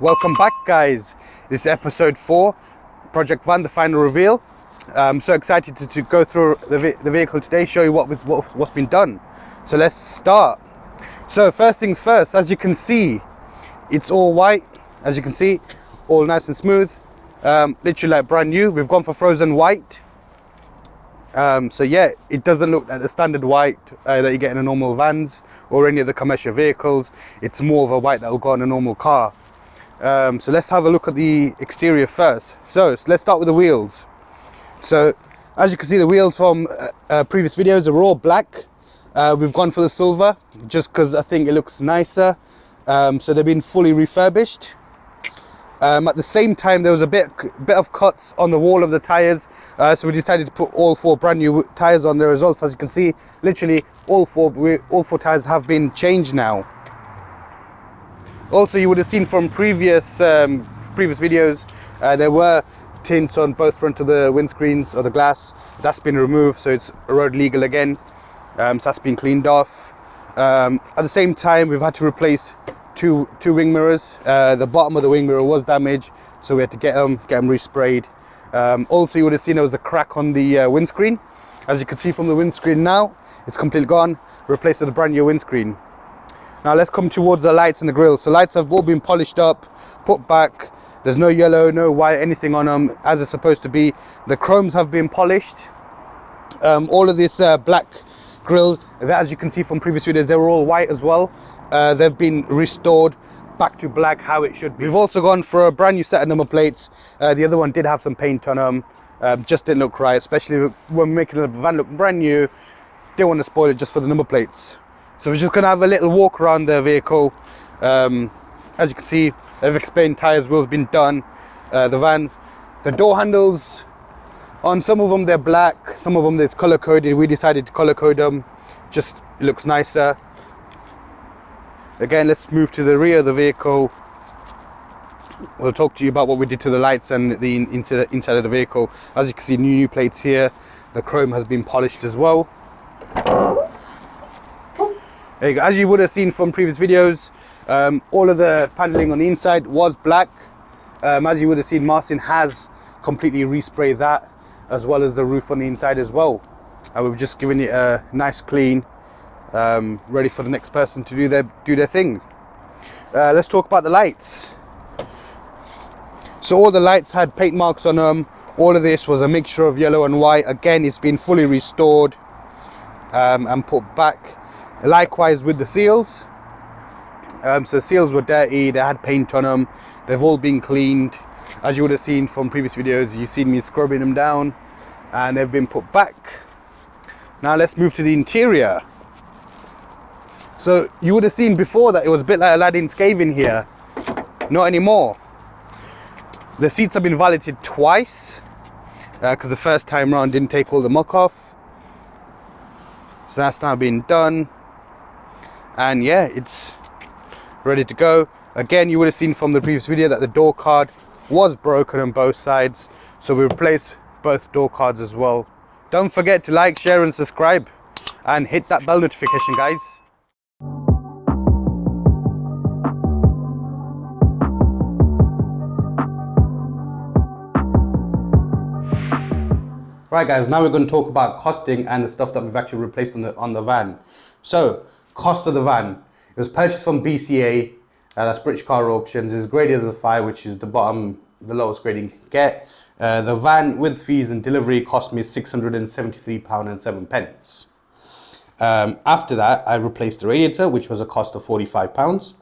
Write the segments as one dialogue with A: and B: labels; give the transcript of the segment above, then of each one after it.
A: Welcome back, guys. This is episode 4, Project Van, the final reveal. I'm so excited to go through the vehicle today, show you what's been done. So let's start. So first things first, as you can see, it's all white. As you can see, all nice and smooth, literally like brand new. We've gone for frozen white. So yeah, it doesn't look like the standard white that you get in a normal vans or any of the commercial vehicles. It's more of a white that will go on a normal car. So let's have a look at the exterior first. So let's start with the wheels. So as you can see, the wheels from previous videos are all black. We've gone for the silver just because I think it looks nicer. So they've been fully refurbished. At the same time, there was a bit of cuts on the wall of the tires, so we decided to put all 4 brand new tires on there as well. So as you can see, literally all four tires have been changed now. Also, you would have seen from previous videos, there were tints on both front of the windscreens or the glass. That's been removed, so it's road legal again. So that's been cleaned off. At the same time, we've had to replace two wing mirrors. The bottom of the wing mirror was damaged, so we had to get them resprayed. Also, you would have seen there was a crack on the windscreen. As you can see from the windscreen now, it's completely gone, replaced with a brand new windscreen. Now let's come towards the lights and the grille. So lights have all been polished up, put back. There's no yellow, no white, anything on them as it's supposed to be. The chromes have been polished. All of this black grille, as you can see from previous videos, they were all white as well. They've been restored back to black, how it should be. We've also gone for a brand new set of number plates. The other one did have some paint on them, just didn't look right, especially when we're making the van look brand new. Didn't want to spoil it just for the number plates. So we're just going to have a little walk around the vehicle. As you can see, they've explained tyres, wheels been done. The van, the door handles, on some of them they're black, some of them there's color coded. We decided to color code them, just looks nicer. Again, let's move to the rear of the vehicle. We'll talk to you about what we did to the lights and the inside of the vehicle. As you can see, new plates here. The chrome has been polished as well. There you go. As you would have seen from previous videos, all of the paneling on the inside was black. As you would have seen, Martin has completely resprayed that, as well as the roof on the inside as well. We've just given it a nice clean, ready for the next person to do their thing. Let's talk about the lights. So all the lights had paint marks on them. All of this was a mixture of yellow and white. Again, it's been fully restored and put back. Likewise with the seals. So the seals were dirty, they had paint on them. They've all been cleaned. As you would have seen from previous videos, you've seen me scrubbing them down and they've been put back. Now let's move to the interior. So you would have seen before that it was a bit like Aladdin's cave in here. Not anymore. The seats have been valeted twice because the first time round didn't take all the muck off. So that's now been done. And yeah, it's ready to go. Again, you would have seen from the previous video that the door card was broken on both sides, so we replaced both door cards as well. Don't forget to like, share and subscribe and hit that bell notification, guys. Right guys, now we're going to talk about costing and the stuff that we've actually replaced on the van. So, cost of the van. It was purchased from BCA, that's British Car Auctions. It's graded as a 5, which is the lowest grading you can get. The van with fees and delivery cost me £673.07. After that, I replaced the radiator, which was a cost of £45.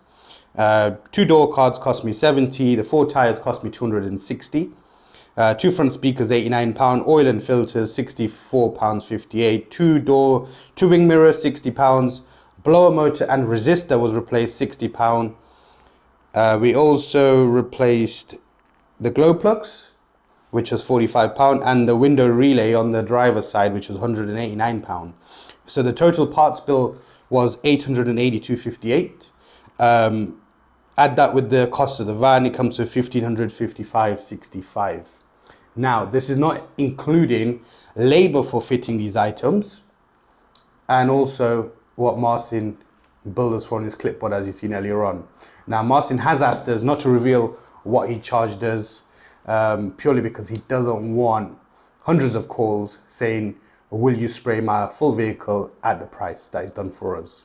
A: 2 door cards cost me £70. The 4 tyres cost me £260. Two front speakers, £89. Oil and filters, £64.58. Two wing mirrors, £60. Blower motor and resistor was replaced, £60. We also replaced the glow plugs, which was £45, and the window relay on the driver's side, which was £189. So the total parts bill was £882.58. Add that with the cost of the van, it comes to £1,555.65. Now, this is not including labour for fitting these items, and also what Martin billed us for on his clipboard, as you've seen earlier on. Now, Martin has asked us not to reveal what he charged us, purely because he doesn't want hundreds of calls saying, will you spray my full vehicle at the price that is done for us.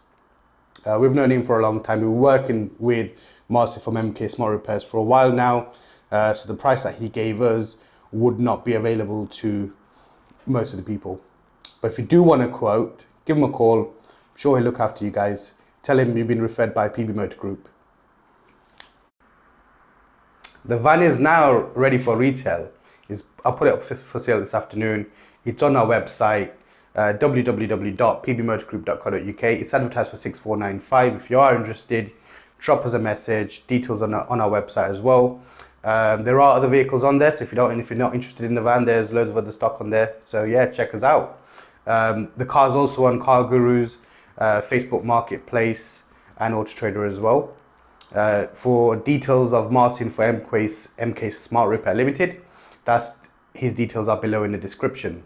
A: We've known him for a long time. We're working with Martin from MK Smart Repairs for a while now, so the price that he gave us would not be available to most of the people. But if you do want a quote, give him a call. I'm sure he'll look after you guys. Tell him you've been referred by PB Motor Group. The van is now ready for retail. I'll put it up for sale this afternoon. It's on our website, www.pbmotorgroup.co.uk. It's advertised for $6,495. If you are interested, drop us a message. Details on our website as well. There are other vehicles on there, so if you're not interested in the van, there's loads of other stock on there. So yeah, check us out. The car's also on Car Guru's Facebook Marketplace and Auto Trader as well. For details of Martin for MK Smart Repair Limited, his details are below in the description.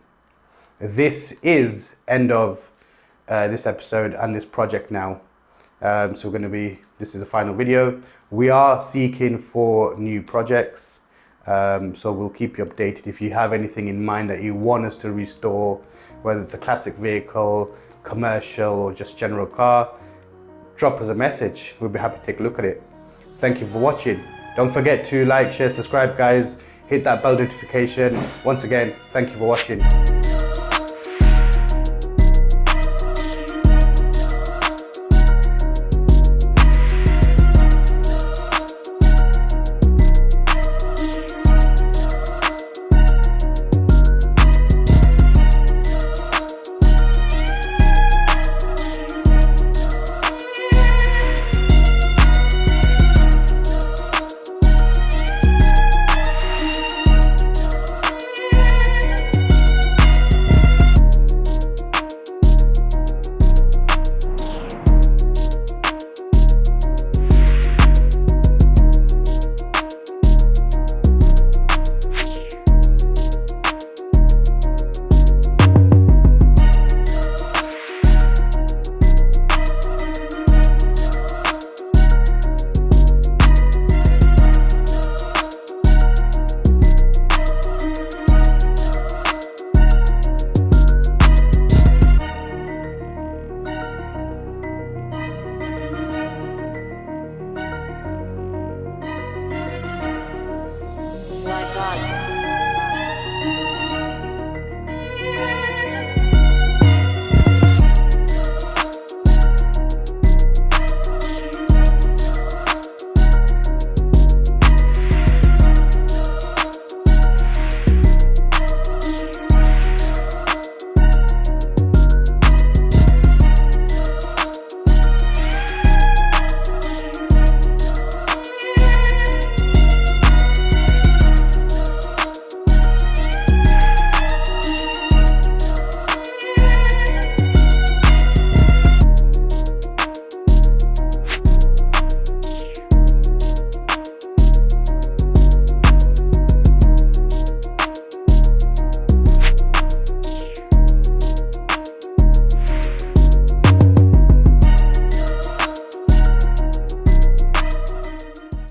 A: This is end of this episode and this project now. This is the final video. We are seeking for new projects, so we'll keep you updated. If you have anything in mind that you want us to restore, whether it's a classic vehicle, commercial, or just general car, drop us a message. We'll be happy to take a look at it. Thank you for watching. Don't forget to like, share, subscribe, guys. Hit that bell notification. Once again, thank you for watching.